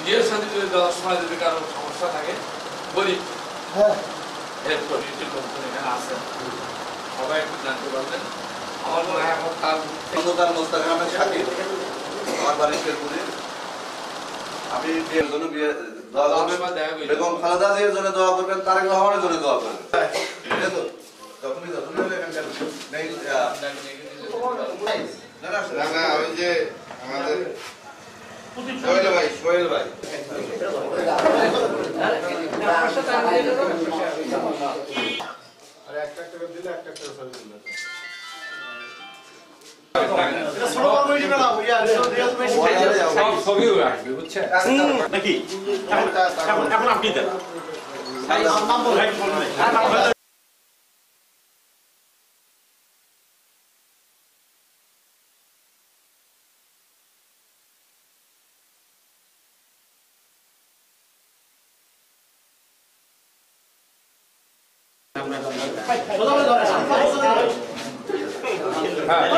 বিয়ের সাথে যদি দেওয়ার সময় যদি কারো সমস্যা থাকে গরিব হেল্প করি এখানে আসেন সবাই একটু জানতে পারবেন। আমার মনে হয় এখন তার মোস্তাগ্রামের সাথে আমার বাড়ির শেরপুরে আমি বিয়ের জন্য দোয়া করবেন, বেগম খালেদা জিয়ার জন্য দোয়া করবেন, তারেক রহমানের জন্য দোয়া করবেন। ওই যে আমাদের সোহেল ভাই এখন আপনি দেন হ্যাঁ